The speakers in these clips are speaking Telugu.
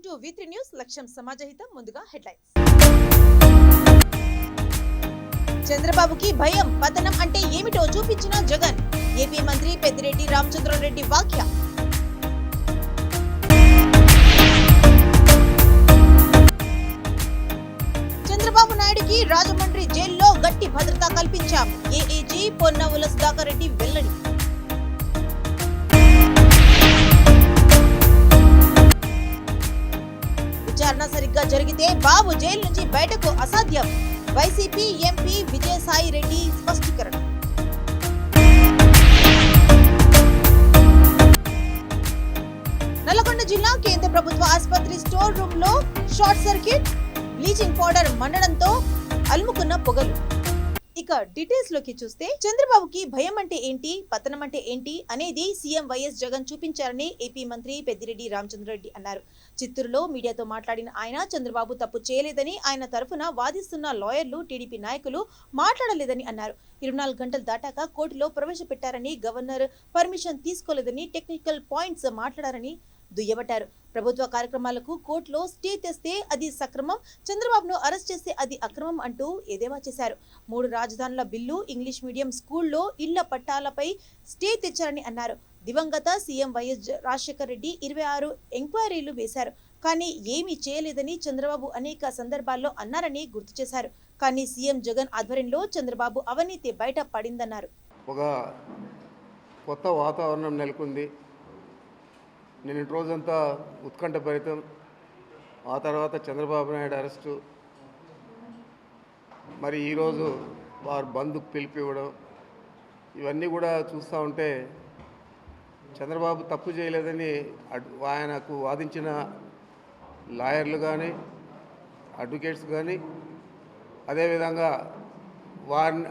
టు V3 న్యూస్ లక్ష్యం సమాజహితం. ముందుగా హెడ్లైన్స్. చంద్రబాబుకి భయం, పతనం అంటే ఏమిటో చూపించిన జగన్. ఏపీ మంత్రి పెద్దిరెడ్డి రామచంద్రారెడ్డి వ్యాఖ్య. చంద్రబాబు నాయుడుకి రాజమండ్రి జైల్లో గట్టి భద్రత కల్పించాం. ఏఏజీ పొన్నవుల సుధాకర్ రెడ్డి వెల్లడి. విచారణ సరిగ్గా జరిగితే బాబు జైలు నుంచి బయటకు అసాధ్యం. వైసీపీ ఎంపీ విజయసాయి రెడ్డి స్పష్టీకరణ. నల్లగొండ జిల్లా కేంద్ర ప్రభుత్వ ఆసుపత్రి స్టోర్ రూమ్ లో షార్ట్ సర్క్యూట్, బ్లీచింగ్ పౌడర్ మండడంతో అలుముకున్న పొగలు. ఇక డీటెయిల్స్ లోకి చూస్తే చంద్రబాబుకి భయం అంటే ఏంటి, పతనం అంటే ఏంటి అనేది సీఎం వైఎస్ జగన్ చూపించారని ఏపీ మంత్రి పెద్దిరెడ్డి రామచంద్రారెడ్డి అన్నారు. చిత్తూరులో మీడియాతో మాట్లాడిన ఆయన చంద్రబాబు తప్పు చేయలేదని, ఆయన తరఫున వాదిస్తున్న లాయర్లు, టీడీపీ నాయకులు మాట్లాడలేదని అన్నారు. 24 గంటలు దాటాక కోర్టులో ప్రవేశపెట్టారని, గవర్నర్ పర్మిషన్ తీసుకోలేదని, టెక్నికల్ పాయింట్స్ మాట్లాడారని దుయ్యబట్టారు. ప్రభుత్వ కార్యక్రమాలకు కోర్టులో స్టే తెస్తే అది సక్రమం, చంద్రబాబును అరెస్ట్ చేస్తే అది అక్రమం అంటూ ఎదేవా చేశారు. 3 రాజధానుల బిల్లు, ఇంగ్లీష్ మీడియం స్కూల్లో ఇళ్ల పట్టాలపై స్టే తెచ్చారని అన్నారు. దివంగత సీఎం వైఎస్ రాజశేఖర రెడ్డి 26 ఎంక్వైరీలు వేశారు, కానీ ఏమీ చేయలేదని చంద్రబాబు అనేక సందర్భాల్లో అన్నారని గుర్తు చేశారు. కానీ సీఎం జగన్ ఆధ్వర్యంలో చంద్రబాబు అవినీతి బయట పడిందన్నారు. ఒక కొత్త వాతావరణం నెలకొంది. నిన్నటి రోజంతా ఉత్కంఠభరితం. ఆ తర్వాత చంద్రబాబు నాయుడు అరెస్టు, మరి ఈరోజు వారు బంద్కు పిలిపివ్వడం, ఇవన్నీ కూడా చూస్తూ ఉంటే చంద్రబాబు తప్పు చేయలేదని ఆయనకు వాదించిన లాయర్లు కానీ, అడ్వకేట్స్ కానీ, అదేవిధంగా వారిని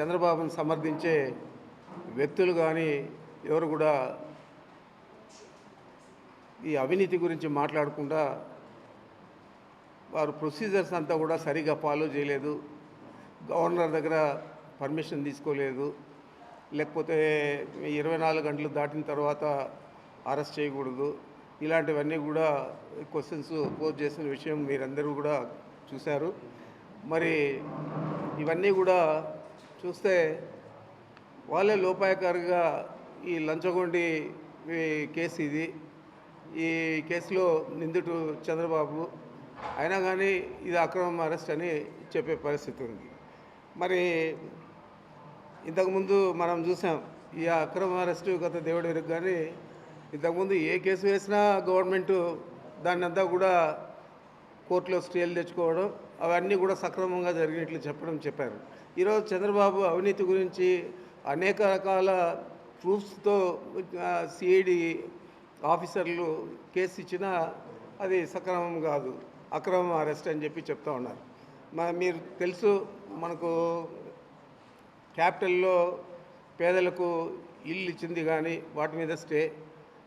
చంద్రబాబుని సమర్థించే వ్యక్తులు కానీ ఎవరు కూడా ఈ అవినీతి గురించి మాట్లాడకుండా వారు ప్రొసీజర్స్ అంతా కూడా సరిగా ఫాలో చేయలేదు, గవర్నర్ దగ్గర పర్మిషన్ తీసుకోలేదు, లేకపోతే 24 గంటలు దాటిన తర్వాత అరెస్ట్ చేయకూడదు, ఇలాంటివన్నీ కూడా క్వశ్చన్స్ పోజ్ చేసిన విషయం మీరందరూ కూడా చూశారు. మరి ఇవన్నీ కూడా చూస్తే వాళ్ళే లోపాయకారిగా ఈ లంచగొండి కేసు ఇది, ఈ కేసులో నిందితుడు చంద్రబాబు, అయినా కానీ ఇది అక్రమం అరెస్ట్ అని చెప్పే పరిస్థితి ఉంది. మరి ఇంతకుముందు మనం చూసాం ఈ అక్రమ అరెస్టు గత దేవుడి వరకు, కానీ ఇంతకుముందు ఏ కేసు వేసినా గవర్నమెంటు దాన్ని అంతా కూడా కోర్టులో స్టేలు తెచ్చుకోవడం, అవన్నీ కూడా సక్రమంగా జరిగినట్లు చెప్పారు. ఈరోజు చంద్రబాబు అవినీతి గురించి అనేక రకాల ప్రూఫ్స్తో సిఐడి ఆఫీసర్లు కేసు ఇచ్చినా అది సక్రమం కాదు, అక్రమం అరెస్ట్ అని చెప్తూ ఉన్నారు. మీరు తెలుసు, మనకు క్యాపిటల్లో పేదలకు ఇల్లు ఇచ్చింది కానీ వాటి మీద స్టే,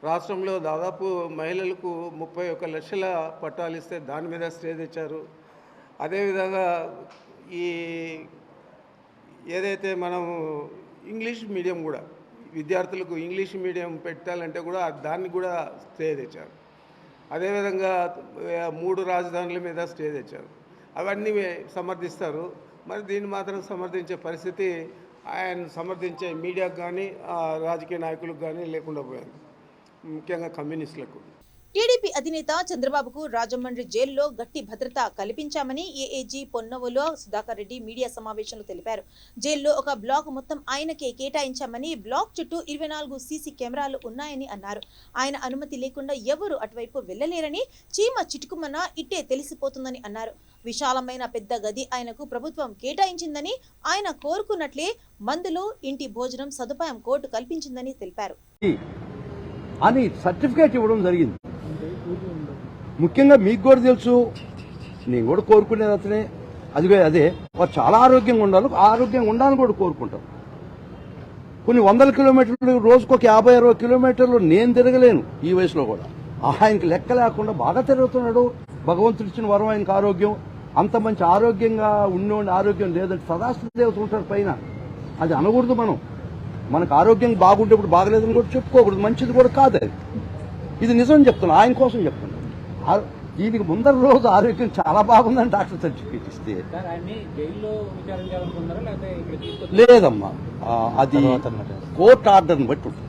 రాష్ట్రంలో దాదాపు మహిళలకు 31 లక్షల పట్టాలు ఇస్తే దాని మీద స్టే తెచ్చారు. అదేవిధంగా ఈ ఏదైతే మనం ఇంగ్లీష్ మీడియం కూడా విద్యార్థులకు ఇంగ్లీష్ మీడియం పెట్టాలంటే కూడా దాన్ని కూడా స్టే తెచ్చారు. అదేవిధంగా 3 రాజధానుల మీద స్టే తెచ్చారు. అవన్నీ సమర్థిస్తారు. మరి దీన్ని మాత్రం సమర్థించే పరిస్థితి ఆయన సమర్థించే మీడియాకు కానీ రాజకీయ నాయకులకు కానీ లేకుండా పోయారు, ముఖ్యంగా కమ్యూనిస్టులకు. టీడీపీ అధినేత చంద్రబాబుకు రాజమండ్రి జైల్లో గట్టి భద్రత కల్పించామని ఏఏజీ పొన్నవుల సుధాకర్ రెడ్డి మీడియా సమావేశంలో తెలిపారు. జైల్లో ఒక బ్లాక్ మొత్తం ఆయనకే కేటాయించామని, బ్లాక్ చుట్టూ 24 సీసీ కెమెరాలు ఉన్నాయని అన్నారు. ఆయన అనుమతి లేకుండా ఎవరు అటువైపు వెళ్లలేరని, చీమ చిటుకుమన్నా ఇట్టే తెలిసిపోతుందని అన్నారు. విశాలమైన పెద్ద గది ఆయనకు ప్రభుత్వం కేటాయించిందని, ఆయన కోరుకున్నట్లే మందులు, ఇంటి భోజనం సదుపాయం కోర్టు కల్పించిందని తెలిపారు. అని సర్టిఫికేట్ ఇవ్వడం జరిగింది. ముఖ్యంగా మీకు కూడా తెలుసు, నేను కూడా కోరుకునేది అతనే, అదే వారు చాలా ఆరోగ్యంగా ఉండాలని కూడా కోరుకుంటారు. కొన్ని 100 కిలోమీటర్లు, రోజుకు ఒక 50-60 కిలోమీటర్లు నేను తిరగలేను ఈ వయసులో కూడా. ఆయనకి లెక్క లేకుండా బాగా తిరుగుతున్నాడు. భగవంతుడు ఇచ్చిన వరం ఆయనకు ఆరోగ్యం. అంత మంచి ఆరోగ్యంగా ఉన్నోండి ఆరోగ్యం లేదంటే సదాశివ దేవత ఉంటాడు పైన, అది అనకూడదు. మనకు ఆరోగ్యం బాగుంటే ఇప్పుడు బాగలేదని కూడా చెప్పుకోకూడదు, మంచిది కూడా కాదు అది. ఇది నిజం చెప్తున్నా, ఆయన కోసం చెప్తున్నా. దీనికి ముందర రోజు ఆరోగ్యం చాలా బాగుందని డాక్టర్ సర్టిఫికేట్ ఇస్తే లేదమ్మా, అది కోర్టు ఆర్డర్ని బట్టి ఉంటుంది.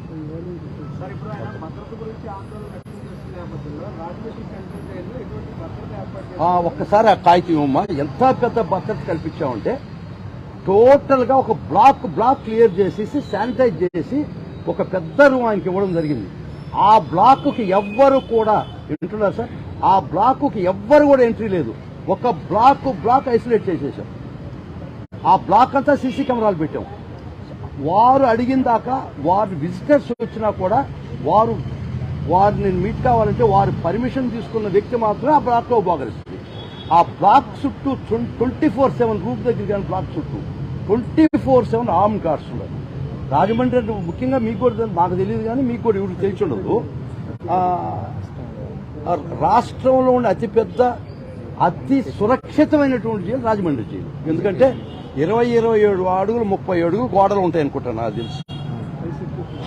ఒక్కసారి ఆ కాగితం ఇవ్వమ్మా. ఎంత పెద్ద భద్రత కల్పించామంటే టోటల్ గా ఒక బ్లాక్ క్లియర్ చేసేసి శానిటైజ్ చేసి ఒక పెద్ద రూమ్ ఆయనకి ఇవ్వడం జరిగింది. ఆ బ్లాక్ కి ఎవ్వరు కూడా వింటున్నారు సార్, ఆ బ్లాక్ కి ఎవ్వరు కూడా ఎంట్రీ లేదు. ఒక బ్లాక్ ఐసోలేట్ చేసేసాం. ఆ బ్లాక్ అంతా సీసీ కెమెరాలు పెట్టాం. వారు అడిగిన దాకా వారు విజిటర్స్ వచ్చినా కూడా వారిని మీట్ కావాలంటే వారు పర్మిషన్ తీసుకున్న వ్యక్తి మాత్రమే ఆ బ్లాక్ లో పోగలుగుతుంది. ఆ బ్లాక్ చుట్టూ 24/7 రూప్ దగ్గర కానీ బ్లాక్ చుట్టూ 24/7 ఆర్మ్ గార్డ్స్ ఉన్నారు. రాజమండ్రి అంటే ముఖ్యంగా మీకు కూడా మాకు తెలియదు కానీ మీకు కూడా ఎవరికి తెలిసి ఉండదు. రాష్ట్రంలో ఉండే అతి సురక్షితమైనటువంటి జైలు రాజమండ్రి జైలు. ఎందుకంటే 27 అడుగులు 30 అడుగులు గోడలు ఉంటాయి అనుకుంటాను నాకు తెలిసి.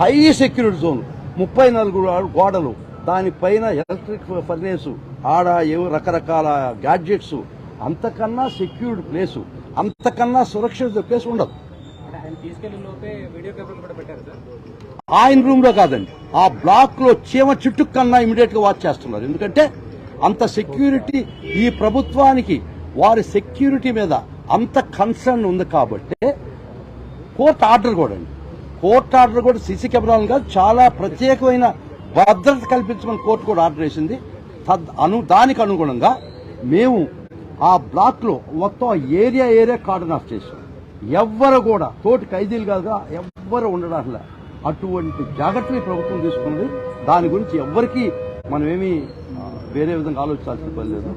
హై సెక్యూరిటీ జోన్, 34 గోడలు, దానిపైన ఎలక్ట్రిక్ ఫర్నేసు, ఆడ రకరకాల గ్యాడ్జెట్స్, అంతకన్నా సెక్యూర్డ్ ప్లేసు, అంతకన్నా సురక్షిత ప్లేస్ ఉండదు. ఆయన రూమ్ లో కాదండి, ఆ బ్లాక్ లో చీమ చుట్టూ కన్నా ఇమీడియట్ గా వాచ్ చేస్తున్నారు. ఎందుకంటే అంత సెక్యూరిటీ ఈ ప్రభుత్వానికి వారి సెక్యూరిటీ మీద అంత కన్సర్న్ ఉంది కాబట్టి కోర్టు ఆర్డర్ కూడా సీసీ కెమెరాలు కాదు, చాలా ప్రత్యేకమైన భద్రత కల్పించమని కోర్టు కూడా ఆర్డర్ వేసింది. దానికి అనుగుణంగా మేము ఆ బ్లాక్ లో మొత్తం ఏరియా కార్డన్ ఆఫ్ చేసాం. ఎవ్వరు కూడా తోటి ఖైదీలు కాదుగా ఎవ్వరు ఉండడం అటువంటి జాగ్రత్తలు ప్రభుత్వం తీసుకుంది. దాని గురించి ఎవ్వరికీ మనమేమి వేరే విధంగా ఆలోచించాల్సిన పని లేదు.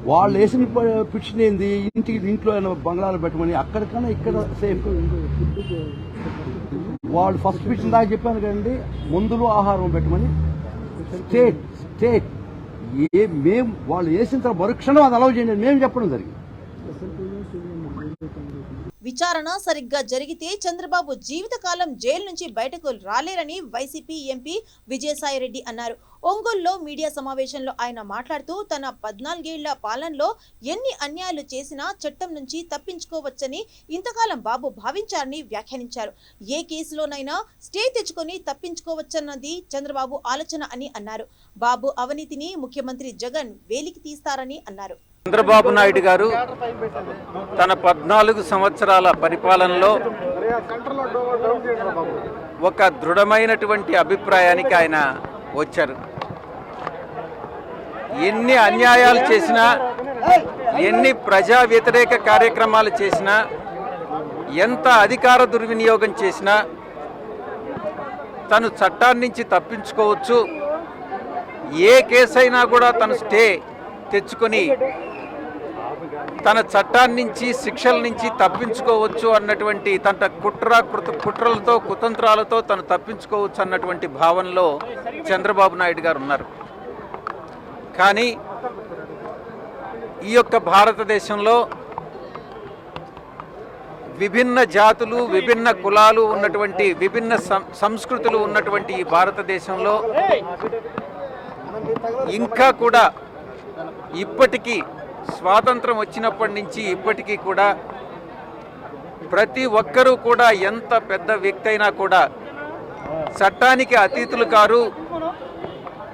వాళ్ళు వేసిన పిటిషన్ ఏంది, ఇంట్లో బంగ్లాలు పెట్టమని, అక్కడికన్నా ఇక్కడ సేమ్. వాళ్ళు ఫస్ట్ పిటిషన్ దాకా చెప్పాను కదండి, మందులు ఆహారం పెట్టమని. స్టేట్ మేము వాళ్ళు వేసిన తర్వాత మరుక్షణం అది అలౌ చేయండి మేము చెప్పడం జరిగింది. విచారణ సరిగ్గా జరిగితే చంద్రబాబు జీవితకాలం జైలు నుంచి బయటకు రాలేరని వైసీపీ ఎంపీ విజయసాయిరెడ్డి అన్నారు. ఒంగోలులో మీడియా సమావేశంలో ఆయన మాట్లాడుతూ తన 14 ఏళ్ల పాలనలో ఎన్ని అన్యాయాలు చేసినా చట్టం నుంచి తప్పించుకోవచ్చని ఇంతకాలం బాబు భావించారని వ్యాఖ్యానించారు. ఏ కేసులోనైనా స్టే తెచ్చుకొని తప్పించుకోవచ్చన్నది చంద్రబాబు ఆలోచన అని అన్నారు. బాబు అవినీతిని ముఖ్యమంత్రి జగన్ వేలికి తీస్తారని అన్నారు. చంద్రబాబు నాయుడు గారు తన 14 సంవత్సరాల పరిపాలనలో ఒక దృఢమైనటువంటి అభిప్రాయానికి ఆయన వచ్చారు. ఎన్ని అన్యాయాలు చేసినా, ఎన్ని ప్రజా వ్యతిరేక కార్యక్రమాలు చేసినా, ఎంత అధికార దుర్వినియోగం చేసినా తను చట్టాన్ని నుంచి తప్పించుకోవచ్చు. ఏ కేసైనా కూడా తను స్టే తెచ్చుకొని తన చట్టాన్ని నుంచి, శిక్షల నుంచి తప్పించుకోవచ్చు అన్నటువంటి తన కుట్రలతో కుతంత్రాలతో తను తప్పించుకోవచ్చు అన్నటువంటి భావనలో చంద్రబాబు నాయుడు గారు ఉన్నారు. కానీ ఈ యొక్క భారతదేశంలో విభిన్న జాతులు, విభిన్న కులాలు ఉన్నటువంటి, విభిన్న సంస్కృతులు ఉన్నటువంటి ఈ భారతదేశంలో ఇంకా కూడా ఇప్పటికీ స్వాతంత్రం వచ్చినప్పటి నుంచి ఇప్పటికీ కూడా ప్రతి ఒక్కరూ కూడా ఎంత పెద్ద వ్యక్తి అయినా కూడా చట్టానికి అతీతులు కారు.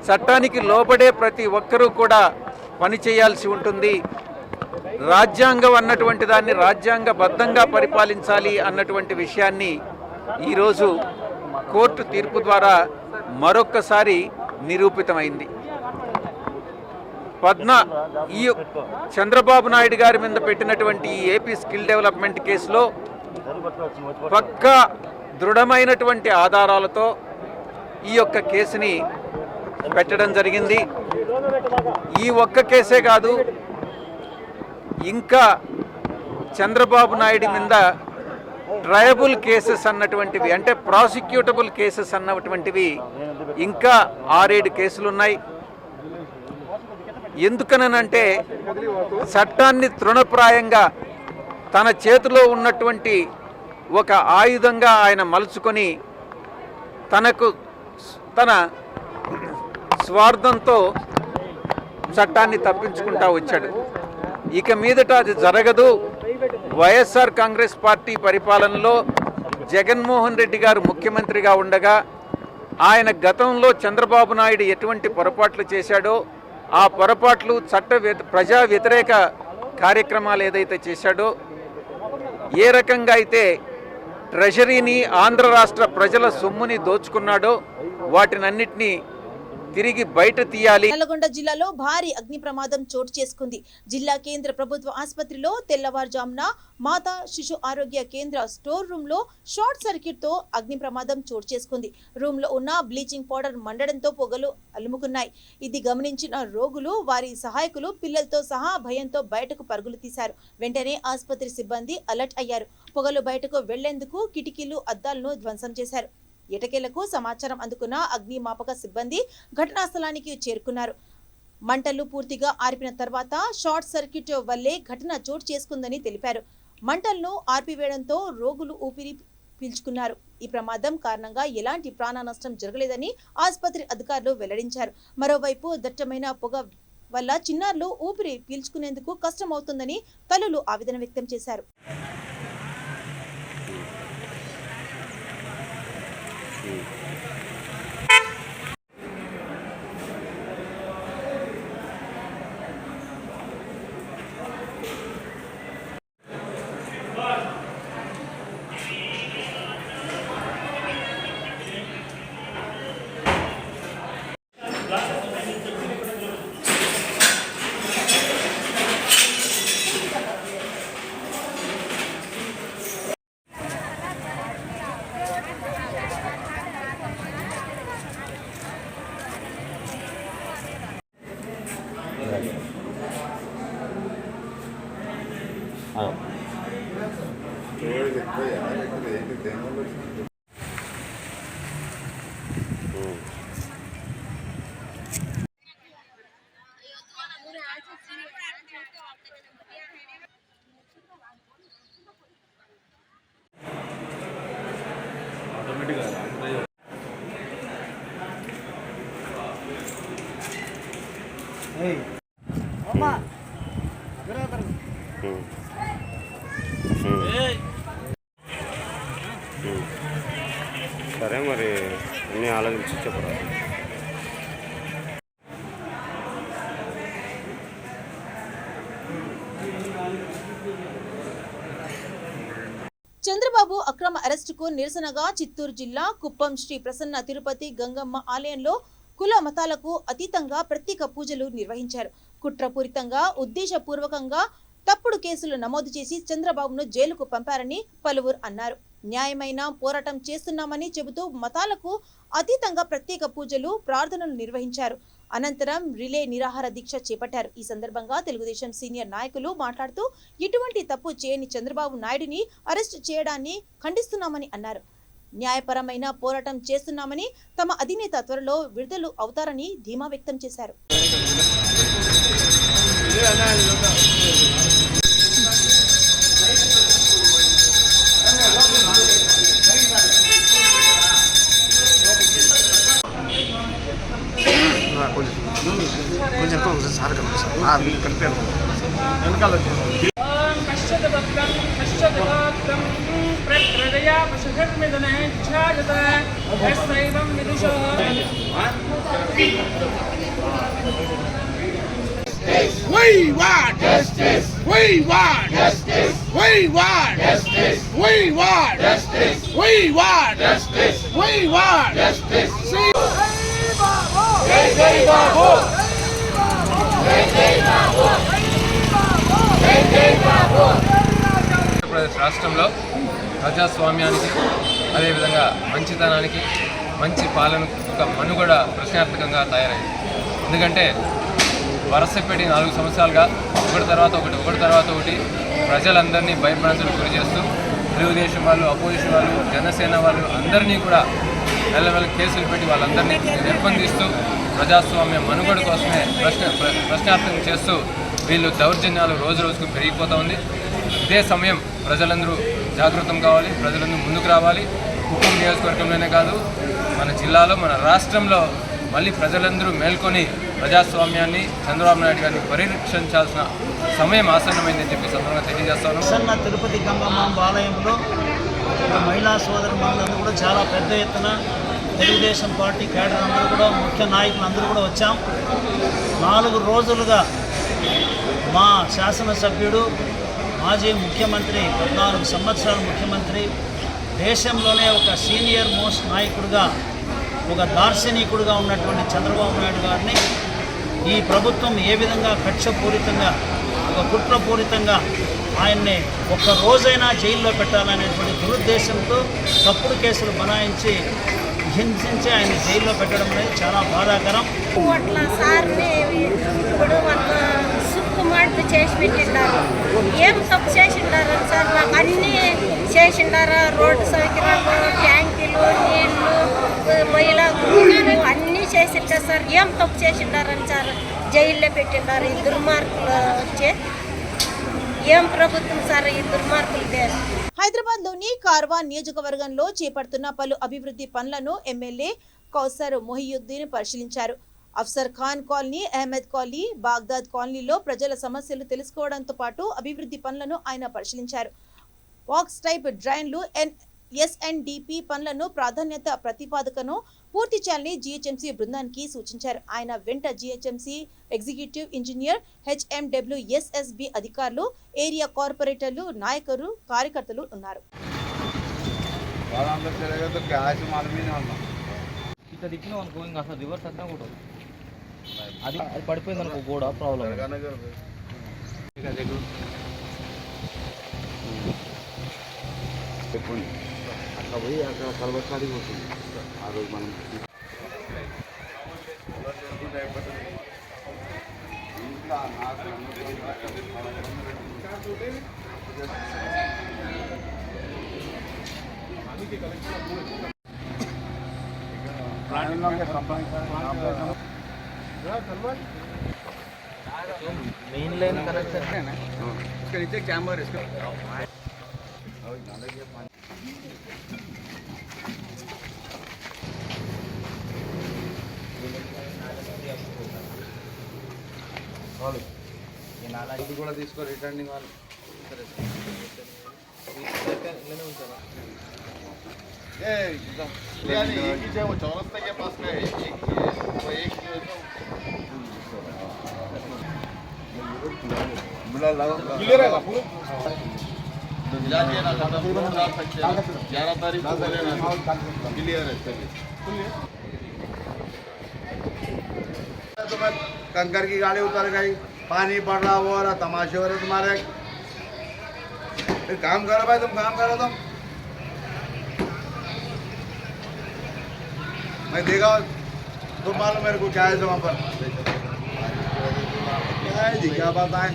చట్టానికి లోబడే ప్రతి ఒక్కరూ కూడా పనిచేయాల్సి ఉంటుంది. రాజ్యాంగం అన్నటువంటి దాన్ని రాజ్యాంగబద్ధంగా పరిపాలించాలి అన్నటువంటి విషయాన్ని ఈరోజు కోర్టు తీర్పు ద్వారా మరొక్కసారి నిరూపితమైంది. ఈ చంద్రబాబు నాయుడు గారి మీద పెట్టినటువంటి ఈ ఏపీ స్కిల్ డెవలప్మెంట్ కేసులో పక్కా దృఢమైనటువంటి ఆధారాలతో ఈ యొక్క కేసుని పెట్టడం జరిగింది. ఈ ఒక్క కేసే కాదు, ఇంకా చంద్రబాబు నాయుడు మీద ట్రయబుల్ కేసెస్ అన్నటువంటివి, అంటే ప్రాసిక్యూటబుల్ కేసెస్ అన్నటువంటివి ఇంకా 6-7 కేసులు ఉన్నాయి. ఎందుకనంటే చట్టాన్ని తృణప్రాయంగా తన చేతిలో ఉన్నటువంటి ఒక ఆయుధంగా ఆయన మలుచుకొని తన స్వార్థంతో చట్టాన్ని తప్పించుకుంటా వచ్చాడు. ఇక మీదట అది జరగదు. వైఎస్ఆర్ కాంగ్రెస్ పార్టీ పరిపాలనలో జగన్మోహన్ రెడ్డి గారు ముఖ్యమంత్రిగా ఉండగా ఆయన గతంలో చంద్రబాబు నాయుడు ఎటువంటి పొరపాట్లు చేశాడో ఆ పొరపాట్లు ప్రజా వ్యతిరేక కార్యక్రమాలు ఏదైతే చేశాడో, ఏ రకంగా అయితే ట్రెజరీని ఆంధ్ర రాష్ట్ర ప్రజల సొమ్ముని దోచుకున్నాడో వాటినన్నిటినీ తిరిగి బయట తీయాలి. నల్లగొండ జిల్లాలో భారీ అగ్ని ప్రమాదం చోటు చేసుకుంది. జిల్లా కేంద్ర ప్రభుత్వ ఆసుపత్రిలో తెల్లవారుజామున మాతా శిశు ఆరోగ్య కేంద్ర స్టోర్ రూమ్ లో షార్ట్ సర్క్యూట్ తో అగ్ని ప్రమాదం చోటు చేసుకుంది. రూమ్ లో ఉన్న బ్లీచింగ్ పౌడర్ మండడంతో పొగలు అలుముకున్నాయి. ఇది గమనించిన రోగులు, వారి సహాయకులు పిల్లలతో సహా భయంతో బయటకు పరుగులు తీశారు. వెంటనే ఆసుపత్రి సిబ్బంది అలర్ట్ అయ్యారు. పొగలు బయటకు వెళ్లేందుకు కిటికీలు, అద్దాలను ధ్వంసం చేశారు. ఎటకేలకు సమాచారం అందుకున్న అగ్నిమాపక సిబ్బంది ఘటనా స్థలానికి చేరుకున్నారు. మంటలు పూర్తిగా ఆర్పిన తర్వాత షార్ట్ సర్క్యూట్ వల్లే ఘటన చోటు చేసుకుందని తెలిపారు. మంటలను ఆర్పివేయడంతో రోగులు ఊపిరి పీల్చుకున్నారు. ఈ ప్రమాదం కారణంగా ఎలాంటి ప్రాణ నష్టం జరగలేదని ఆసుపత్రి అధికారులు వెల్లడించారు. మరోవైపు దట్టమైన పొగ వల్ల చిన్నారులు ఊపిరి పీల్చుకునేందుకు కష్టమవుతుందని తల్లులు ఆవేదన వ్యక్తం చేశారు. సరే మరి అన్నీ ఆలోచించి చెప్పరా. చంద్రబాబు అక్రమ అరెస్టుకు నిరసనగా చిత్తూరు జిల్లా కుప్పం శ్రీ ప్రసన్న తిరుపతి గంగమ్మ ఆలయంలో కుల మతాలకు అతీతంగా ప్రత్యేక పూజలు నిర్వహించారు. కుట్రపూరితంగా, ఉద్దేశపూర్వకంగా తప్పుడు కేసులు నమోదు చేసి చంద్రబాబును జైలుకు పంపారని పలువురు అన్నారు. న్యాయమైన పోరాటం చేస్తున్నామని చెబుతూ మతాలకు అతీతంగా ప్రత్యేక పూజలు, ప్రార్థనలు నిర్వహించారు. అనంతరం రిలే నిరాహార దీక్ష చేపట్టారు. ఈ సందర్భంగా తెలుగుదేశం సీనియర్ నాయకులు మాట్లాడుతూ ఎటువంటి తప్పు చేయని చంద్రబాబు నాయుడిని అరెస్టు చేయడాన్ని ఖండిస్తున్నామని అన్నారు. న్యాయపరమైన పోరాటం చేస్తున్నామని, తమ అధినేత త్వరలో విడుదల అవుతారని ధీమా వ్యక్తం చేశారు. కొంచెం సార్ కలిపాను వెనకాల We want justice. We want justice. We want justice. We want justice. We want justice. We want justice. Jai Jai Babu. Jai Jai Babu. Jai Jai Babu. Andhra Pradesh రాష్ట్రంలో ప్రజాస్వామ్యానికి, అదేవిధంగా మంచితనానికి, మంచి పాలనకు ఒక మనుగడ ప్రశ్నార్థకంగా తయారైంది. ఎందుకంటే వరుసపెట్టి 4 సంవత్సరాలుగా ఒకటి తర్వాత ఒకటి ప్రజలందరినీ భయభ్రాంతులకు గురి చేస్తూ తెలుగుదేశం వాళ్ళు, అపోజిషన్ వాళ్ళు, జనసేన వాళ్ళు అందరినీ కూడా నెల కేసులు పెట్టి వాళ్ళందరినీ నిర్బంధిస్తూ ప్రజాస్వామ్య మనుగడ కోసమే ప్రశ్నార్థకం చేస్తూ వీళ్ళు దౌర్జన్యాలు రోజు రోజుకు పెరిగిపోతూ ఉంది. ఇదే సమయం ప్రజలందరూ జాగృతం కావాలి, ప్రజలందరూ ముందుకు రావాలి. కుప్పం నియోజకవర్గంలోనే కాదు, మన జిల్లాలో, మన రాష్ట్రంలో మళ్ళీ ప్రజలందరూ మేల్కొని ప్రజాస్వామ్యాన్ని చంద్రబాబు నాయుడు గారిని పరిరక్షించాల్సిన సమయం ఆసన్నమైందని చెప్పి సందర్భంగా తెలియజేస్తాను. ప్రసన్న తిరుపతి గంగమ్మ ఆలయంలో మహిళా సోదరు మనందరూ కూడా చాలా పెద్ద ఎత్తున తెలుగుదేశం పార్టీ కేడర్ అందరూ కూడా ముఖ్య నాయకులు అందరూ కూడా వచ్చాం. 4 రోజులుగా మా శాసనసభ్యుడు మాజీ ముఖ్యమంత్రి 14 సంవత్సరాల ముఖ్యమంత్రి దేశంలోనే ఒక సీనియర్ మోస్ట్ నాయకుడిగా ఒక దార్శనికుడిగా ఉన్నటువంటి చంద్రబాబు నాయుడు గారిని ఈ ప్రభుత్వం ఏ విధంగా కక్షపూరితంగా ఒక కుట్రపూరితంగా ఆయన్ని ఒక్క రోజైనా జైల్లో పెట్టాలనేటువంటి దురుద్దేశంతో తప్పుడు కేసులు బనాయించి హింసించి ఆయన జైల్లో పెట్టడం అనేది చాలా బాధాకరం. అట్లా సార్ని ఇప్పుడు వాళ్ళు సుక్కుమార్పు చేసి పెట్టిండారు. ఏం తప్పు చేసిండారు సార్? మాకు అన్నీ చేసిండారా? రోడ్డు సౌకర్యాలు, ట్యాంకులు, నీళ్లు, మహిళా గృహాలు అన్నీ చేసింటారు సార్. ఏం తప్పు చేసిండారని సార్ జైల్లో పెట్టిండారు ఈ దుర్మార్గులు వచ్చే? ఏం ప్రభుత్వం సార్ ఈ దుర్మార్గులదే? హైదరాబాద్ లోని కార్వాన్ నియోజకవర్గంలో చేపడుతున్న పలు అభివృద్ధి పనులను ఎమ్మెల్యే కౌసర్ మొహియుద్దీన్ పరిశీలించారు. Afsar Khan colony, Ahmed colony, Baghdad కాలనీలో ప్రజల సమస్యలు తెలుసుకోవడంతో పాటు అభివృద్ధి పనులను ఆయన పరిశీలించారు. వాక్స్ టైప్ డ్రైన్లు, ఎస్ఎన్డిపి పనులను ప్రాధాన్యత ప్రతిపాదకను పూర్తి చేయాలని జీహెచ్ఎంసీ బృందానికి సూచించారు. ఆయన వెంట జీహెచ్ఎంసీ ఎగ్జిక్యూటివ్ ఇంజనీర్, హెచ్ఎండబ్ల్యూఎస్ఎస్బి అధికారులు, ఏరియా కార్పొరేటర్లు, నాయకులు, కార్యకర్తలు ఉన్నారు. అది పడిపోయింది అనుకో కూడా ప్రాబ్లం. చెప్పండి అట్లా పోయి అక్కడ కలవసారికి వస్తుంది. ఆ రోజు మనం మెయిన్ లైన్ కనెక్షన్ ఇక్కడ ఇచ్చే కెమెరా ఇది కూడా తీసుకో రిటర్నింగ్ వాళ్ళు चौरस्ता के पास में क्लियर है 11 तारीख को क्लियर है. तो मैं कंकर की गाड़ी उतर गई, पानी पड़ रहा हो रहा, तमाशे हो रहे तुम्हारे. काम करो भाई, तुम काम करो. तुम मैं देखा तुम मालूम मेरे को क्या है वहाँ पर क्या बात है.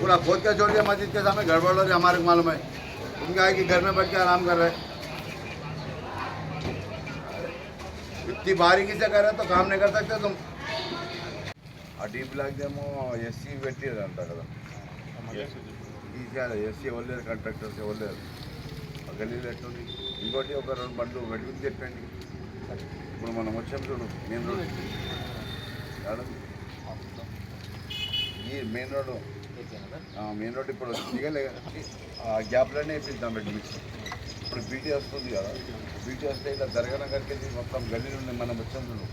पूरा खोद के छोड़ दिया मस्जिद के सामने, गड़बड़ हो रही हमारे को मालूम है. तुम क्या है कि घर में बैठ के आराम कर रहे, इतनी बारीकी से कर रहे तो काम नहीं कर सकते तुम. डी ब्लॉक देमो ఎస్సీ పెట్టిరు అంట కదా, ఎస్సీ వల్లేరు కాంట్రాక్టర్స్ వల్లేరు గల్లీలో ఎట్టుంది. ఇంకోటి ఒక 2 బండ్లు వెడ్డింగ్ చెప్పండి. ఇప్పుడు మనం వచ్చాం చూడు మెయిన్ రోడ్, ఈ మెయిన్ రోడ్ ఇప్పుడు దిగలే గ్యాప్లోనే వేపిద్దాం వెడ్డింగ్. ఇప్పుడు బీటీ వస్తుంది కదా, బీటీ వస్తే ఇలా దర్గానగర్కి వెళ్ళి మొత్తం గల్లీ నుండి మనం వచ్చాం చూడు.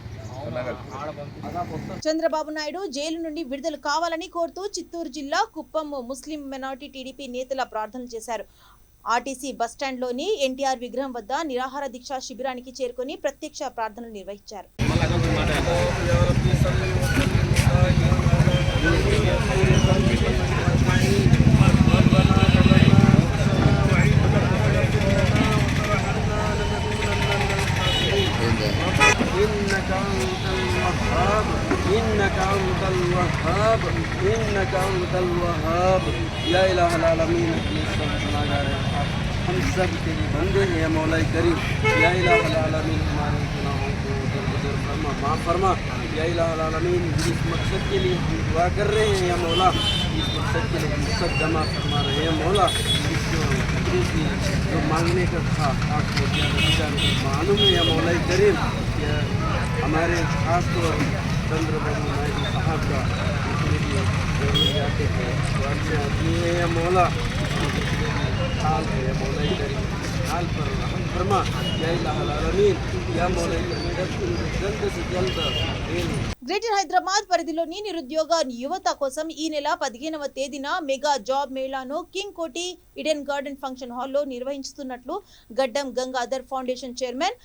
చంద్రబాబు నాయుడు జైలు నుండి విడుదల కావాలని కోరుతూ చిత్తూరు జిల్లా కుప్పం ముస్లిం మైనారిటీ టీడీపీ నేతల ప్రార్థనలు చేశారు. ఆర్టీసీ బస్టాండ్లోని ఎన్టీఆర్ విగ్రహం వద్ద నిరాహార దీక్ష శిబిరానికి చేరుకుని ప్రత్యక్ష ప్రార్థనలు నిర్వహించారు. إنك أنت الوهاب إنك أنت الوهاب या इलाहुल आलमीन हम सब तेरे बंदे हैं या मौला करीम. या इलाहुल आलमीन हमारे गुनाहों को दरगुजर फरमा, माफ़ फरमा. या इलाहुल आलमीन इस मकसद के लिए हम दुआ कर रहे हैं या मौला, इस मकसद के लिए हम सब जमा फरमा रहे हैं मौला. इसलिए जो मांगने का था आठ को मालूम है या मौला करीम या हमारे खास तौर चंद्रबाबू नायडू साहब का इसके लिए जरूरियात है तो अच्छे आदमी है या मौला हाल है या मौला करीम हाल पर रहम फरमा या इलाहुल आलमीन या मौला करीम जल्द से जल्द గ్రేటర్ హైదరాబాద్ పరిధిలోని నిరుద్యోగ యువత కోసం ఈ నెల 15వ తేదీన మెగా జాబ్ మేళాను కింగ్ కోటి ఇడెన్ గార్డెన్ ఫంక్షన్ హాల్లో నిర్వహిస్తున్నట్లు గడ్డం గంగాధర్ ఫౌండేషన్ చైర్మన్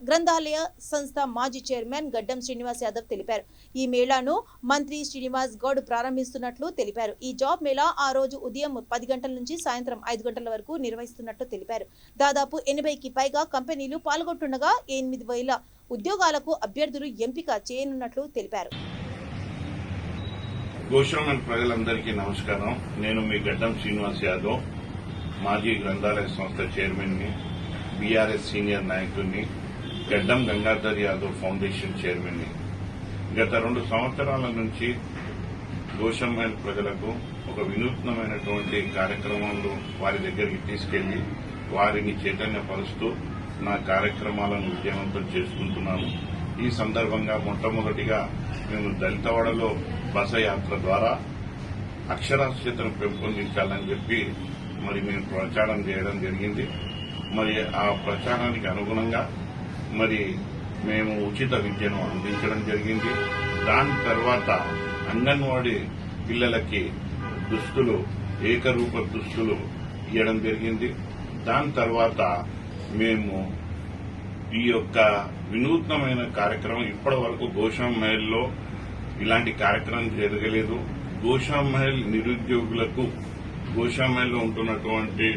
గ్రంథాలయ సంస్థ మాజీ చైర్మన్ గడ్డం శ్రీనివాస్ యాదవ్ తెలిపారు. ఈ మేళాను మంత్రి శ్రీనివాస్ గౌడ్ ప్రారంభిస్తున్నట్లు తెలిపారు. ఈ జాబ్ మేళా ఆ రోజు ఉదయం 10 గంటల నుంచి సాయంత్రం 5 గంటల వరకు నిర్వహిస్తున్నట్లు తెలిపారు. దాదాపు 80కి పైగా కంపెనీలు పాల్గొంటుండగా 8,000 ఉద్యోగాలకు అభ్యర్థులు ఎంపిక చేయనున్నట్లు తెలిపారు. గోషామల్ ప్రజలందరికీ నమస్కారం. నేను మీ గడ్డం శ్రీనివాస్ యాదవ్, మాజీ గ్రంథాలయ సంస్థ చైర్మన్ని, బీఆర్ఎస్ సీనియర్ నాయకుడిని, గడ్డం గంగాధర్ యాదవ్ ఫౌండేషన్ చైర్మన్ని. గత 2 సంవత్సరాల నుంచి గోషామల్ ప్రజలకు ఒక వినూత్నమైనటువంటి కార్యక్రమాలు వారి దగ్గరికి తీసుకెళ్లి వారిని చైతన్యపరుస్తూ నా కార్యక్రమాలను విజయవంతం చేసుకుంటున్నాను. ఈ సందర్భంగా మొట్టమొదటిగా మేము దళితవాడలో బస యాత్ర ద్వారా అక్షరాస్యతను పెంపొందించాలని చెప్పి మేము ప్రచారం చేయడం జరిగింది. ఆ ప్రచారానికి అనుగుణంగా మేము ఉచిత విద్యను అందించడం జరిగింది. దాని తర్వాత అంగన్వాడీ పిల్లలకి దుస్తులు, ఏకరూప దుస్తులు ఇవ్వడం జరిగింది. దాని తర్వాత మేము ఈ యొక్క వినూత్నమైన కార్యక్రమం ఇప్పటి వరకు గోషామ్ మహల్లో ఇలాంటి కార్యక్రమం జరగలేదు. గోషామ్ మహల్ నిరుద్యోగులకు, గోషామ్ మహల్లో ఉంటున్నటువంటి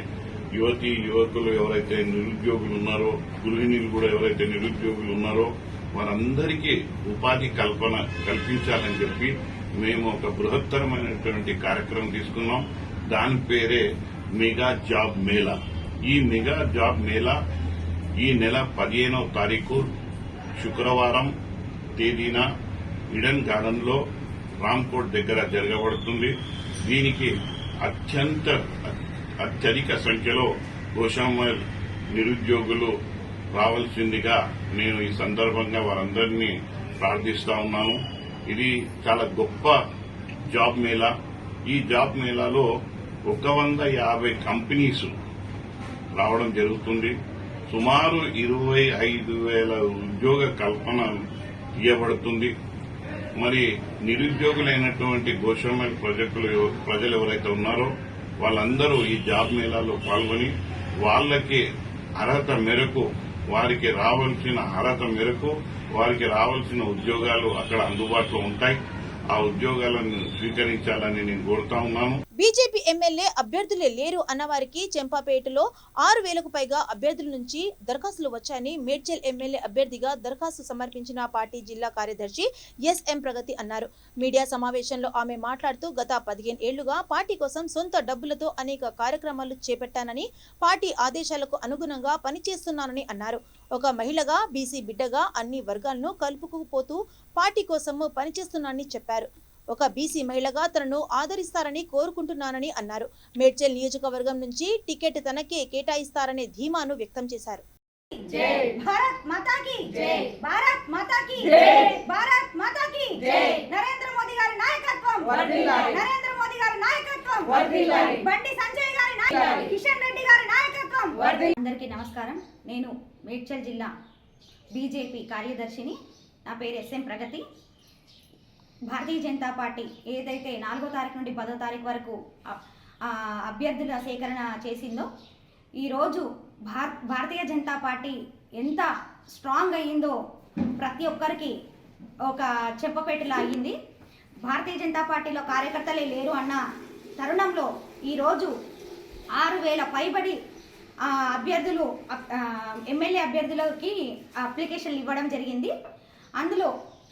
యువతీ యువకులు ఎవరైతే నిరుద్యోగులు ఉన్నారో, గృహిణీలు కూడా ఎవరైతే నిరుద్యోగులు ఉన్నారో వారందరికీ ఉపాధి కల్పించాలని చెప్పి మేము ఒక బృహత్తరమైనటువంటి కార్యక్రమం తీసుకున్నాం. దాని పేరే మెగా జాబ్ మేళా. ఈ మెగా జాబ్ మేళా ఈ నెల 15వ తారీఖు శుక్రవారం తేదీన ఇడెన్ గార్డెన్ లో రామ్కోట్ దగ్గర జరగబడుతుంది. దీనికి అత్యధిక సంఖ్యలో గోషామల్ నిరుద్యోగులు రావాల్సిందిగా నేను ఈ సందర్భంగా వారందరినీ ప్రార్థిస్తా ఉన్నాను. ఇది చాలా గొప్ప జాబ్ మేళా. ఈ జాబ్ మేళాలో 150 కంపెనీస్ రావడం జరుగుతుంది. సుమారు 25,000 ఉద్యోగ కల్పన ఇవ్వబడుతుంది. నిరుద్యోగులైనటువంటి గోషామల్ ప్రజలు ఎవరైతే ఉన్నారో వాళ్ళందరూ ఈ జాబ్ మేళాలో పాల్గొని వాళ్ళకి అర్హత మేరకు వారికి రావాల్సిన ఉద్యోగాలు అక్కడ అందుబాటులో ఉంటాయి. ఆ ఉద్యోగాలను స్వీకరించాలని నేను కోరుతా ఉన్నాను. బీజేపీ ఎమ్మెల్యే అభ్యర్థులే లేరు అన్నవారికి చెంపాపేటలో 6,000కు పైగా అభ్యర్థుల నుంచి దరఖాస్తులు వచ్చాయని మేడ్చల్ ఎమ్మెల్యే అభ్యర్థిగా దరఖాస్తు సమర్పించిన పార్టీ జిల్లా కార్యదర్శి ఎస్ఎం ప్రగతి అన్నారు. మీడియా సమావేశంలో ఆమె మాట్లాడుతూ గత 15 ఏళ్లుగా పార్టీ కోసం సొంత డబ్బులతో అనేక కార్యక్రమాలు చేపట్టానని, పార్టీ ఆదేశాలకు అనుగుణంగా పనిచేస్తున్నానని అన్నారు. ఒక మహిళగా, బీసీ బిడ్డగా అన్ని వర్గాలను కలుపుకుపోతూ పార్టీ కోసం పనిచేస్తున్నానని చెప్పారు. ఒక బీసీ మహిళగా తనను ఆదరిస్తారని కోరుకుంటున్నానని అన్నారు. మేడ్చల్ నియోజకవర్గం నుంచి టికెట్ తనకే కేటాయిస్తారనే ధీమాను వ్యక్తం చేశారు. జై భారత్ మాతా కీ జై, భారత్ మాతా కీ జై, భారత్ మాతా కీ జై. నరేంద్ర మోదీ గారి నాయకత్వం వర్ధిల్లాలి, నరేంద్ర మోదీ గారి నాయకత్వం వర్ధిల్లాలి, బండి సంజయ్ గారి నాయకత్వం, కిషన్ రెడ్డి గారి నాయకత్వం వర్ధిల్లాలి. అందరికీ నమస్కారం. నేను మేడ్చల్ జిల్లా బీజేపీ కార్యదర్శిని. నా పేరు ఎస్ఎం ప్రగతి. భారతీయ జనతా పార్టీ ఏదైతే 4వ తారీఖు నుండి 10వ తారీఖు వరకు అభ్యర్థుల సేకరణ చేసిందో, ఈరోజు భారతీయ జనతా పార్టీ ఎంత స్ట్రాంగ్ అయ్యిందో ప్రతి ఒక్కరికి ఒక చెప్పపేటలా అయ్యింది. భారతీయ జనతా పార్టీలో కార్యకర్తలే లేరు అన్న తరుణంలో ఈరోజు 6,000 పైబడి అభ్యర్థులు, ఎమ్మెల్యే అభ్యర్థులకి అప్లికేషన్లు ఇవ్వడం జరిగింది. అందులో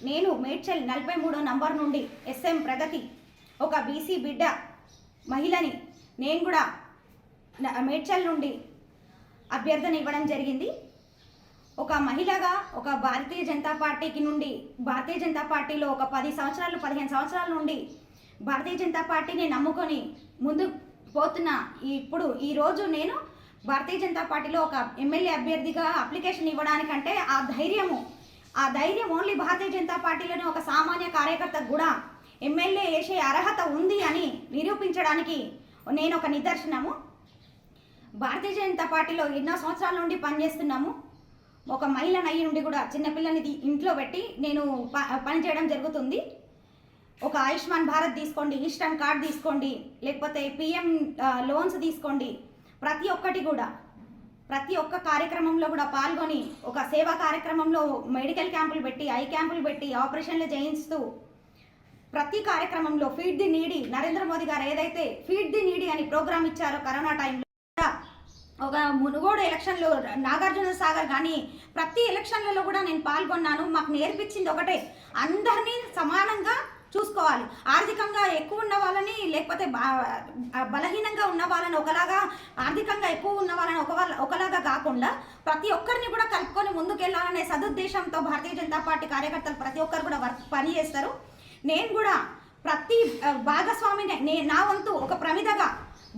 నేను మేడ్చల్ 43వ నంబర్ నుండి ఎస్ఎం ప్రగతి, ఒక బీసీ బిడ్డ మహిళని, నేను కూడా మేడ్చల్ నుండి అభ్యర్థన ఇవ్వడం జరిగింది. ఒక మహిళగా ఒక భారతీయ జనతా పార్టీలో ఒక 15 సంవత్సరాల నుండి భారతీయ జనతా పార్టీని నమ్ముకొని ముందు పోతున్న ఈరోజు నేను భారతీయ జనతా పార్టీలో ఒక ఎమ్మెల్యే అభ్యర్థిగా అప్లికేషన్ ఇవ్వడానికంటే ఆ ధైర్యం ఓన్లీ భారతీయ జనతా పార్టీలోని ఒక సామాన్య కార్యకర్తకు కూడా ఎమ్మెల్యే వేసే అర్హత ఉంది అని నిరూపించడానికి నేను ఒక నిదర్శనము. భారతీయ జనతా పార్టీలో ఎన్నో సంవత్సరాల నుండి పనిచేస్తున్నాము. ఒక మహిళను అయ్యి నుండి కూడా చిన్నపిల్లని ఇంట్లో పెట్టి నేను పని చేయడం జరుగుతుంది. ఒక ఆయుష్మాన్ భారత్ తీసుకోండి, ఈస్టర్న్ కార్డ్ తీసుకోండి, లేకపోతే పిఎం లోన్స్ తీసుకోండి, ప్రతి ఒక్క కార్యక్రమంలో కూడా పాల్గొని ఒక సేవా కార్యక్రమంలో మెడికల్ క్యాంపులు పెట్టి, ఐ క్యాంపులు పెట్టి, ఆపరేషన్లు చేయిస్తూ ప్రతి కార్యక్రమంలో feed the needy, Narendra Modi గారు ఏదైతే ఫీడ్ ది నీడీ అని ప్రోగ్రామ్ ఇచ్చారో కరోనా టైంలో, ఒక మునుగోడు ఎలక్షన్లో నాగార్జున సాగర్ కానీ ప్రతి ఎలక్షన్లలో కూడా నేను పాల్గొన్నాను. మాకు నేర్పించింది ఒకటే, అందరినీ సమానంగా చూసుకోవాలి. ఆర్థికంగా ఎక్కువ ఉన్న వాళ్ళని, లేకపోతే బలహీనంగా ఉన్న వాళ్ళని ఒకలాగా, ఆర్థికంగా ఎక్కువ ఉన్న వాళ్ళని ఒకలాగా కాకుండా ప్రతి ఒక్కరిని కూడా కలుపుకొని ముందుకెళ్లాలనే సదుద్దేశంతో భారతీయ జనతా పార్టీ కార్యకర్తలు ప్రతి ఒక్కరు కూడా పని చేస్తారు. నేను కూడా ప్రతి భాగస్వామిని నా వంతు ఒక ప్రమిదగా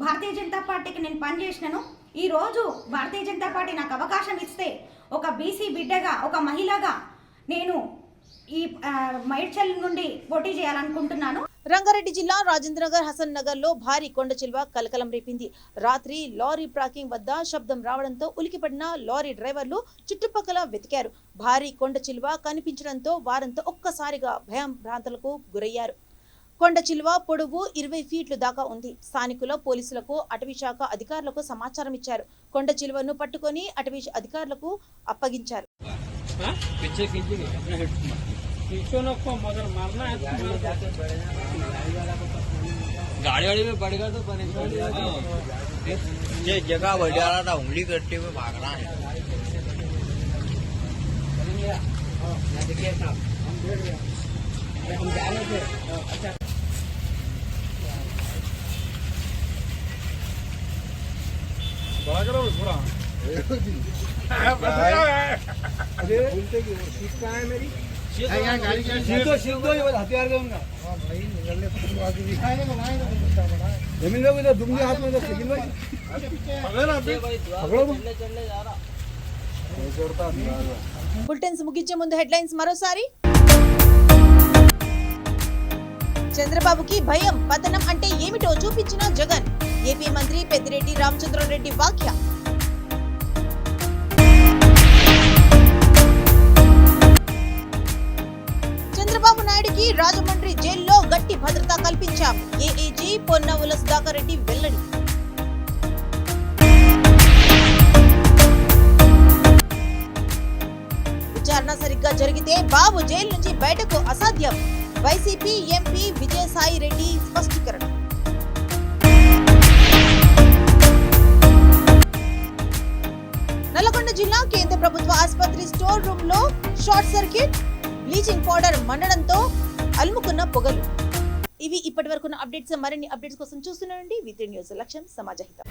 భారతీయ జనతా పార్టీకి నేను పనిచేసినాను. ఈరోజు భారతీయ జనతా పార్టీ నాకు అవకాశం ఇస్తే ఒక బీసీ బిడ్డగా, ఒక మహిళగా నేను ఈ మైడ్చల్ నుండి పోటీ చేయాలనుకుంటున్నాను. రంగారెడ్డి జిల్లా రాజేంద్రనగర్ హసన్ నగర్ లో భారీ కొండ చిలువ కలకలం రేపింది. రాత్రి లారీ పార్కింగ్ వద్ద శబ్దం రావడంతో ఉలికిపడిన లారీ డ్రైవర్లు చుట్టుపక్కల వెతికారు. భారీ కొండ చిలువ కనిపించడంతో వారంతా ఒక్కసారిగా భయం భ్రాంతులకు గురయ్యారు. కొండ చిలువ పొడవు 20 ఫీట్లు దాకా ఉంది. స్థానికులు పోలీసులకు, అటవీ శాఖ అధికారులకు సమాచారం ఇచ్చారు. కొండ చిలువను పట్టుకొని అటవీ అధికారులకు అప్పగించారు. गाड़ी में पड़ेगा तो ये जगह बढ़िया रहा था, उंगली करते हुए भाग रहा है। बड़ा करो थोड़ा मेरी हथियार दूंगा जमीन लोग इधर दूंगे हाथ में బులెటిన్స్ ముగించే ముందు హెడ్లైన్స్ మరోసారి. చంద్రబాబుకి భయం, పతనం అంటే ఏమిటో చూపించిన జగన్. ఏపీ మంత్రి పెద్దిరెడ్డి రామచంద్రారెడ్డి వ్యాఖ్య. చంద్రబాబు నాయుడుకి రాజమండ్రి జైల్లో గట్టి భద్రత కల్పించాం. ఏఏజీ పొన్నవుల సుధాకర్ రెడ్డి వెల్లడి. విచారణ సరిగ్గా జరిగితే బాబు జైలు నుంచి బయటకు అసాధ్యం. వైసీపీ ఎంపీ విజయసాయి రెడ్డి స్పష్టీకరణ. నల్లగొండ జిల్లా కేంద్ర ప్రభుత్వ ఆసుపత్రి స్టోర్ రూమ్ లో షార్ట్ సర్క్యూట్, బ్లీచింగ్ పౌడర్ మండడంతో అలుముకున్న పొగలు. ఇవి ఇప్పటి వరకున్న అప్డేట్స్. మరిన్ని అప్డేట్స్ కోసం చూస్తున్నారండి V3 న్యూస్. లక్ష్యం సమాజహితం.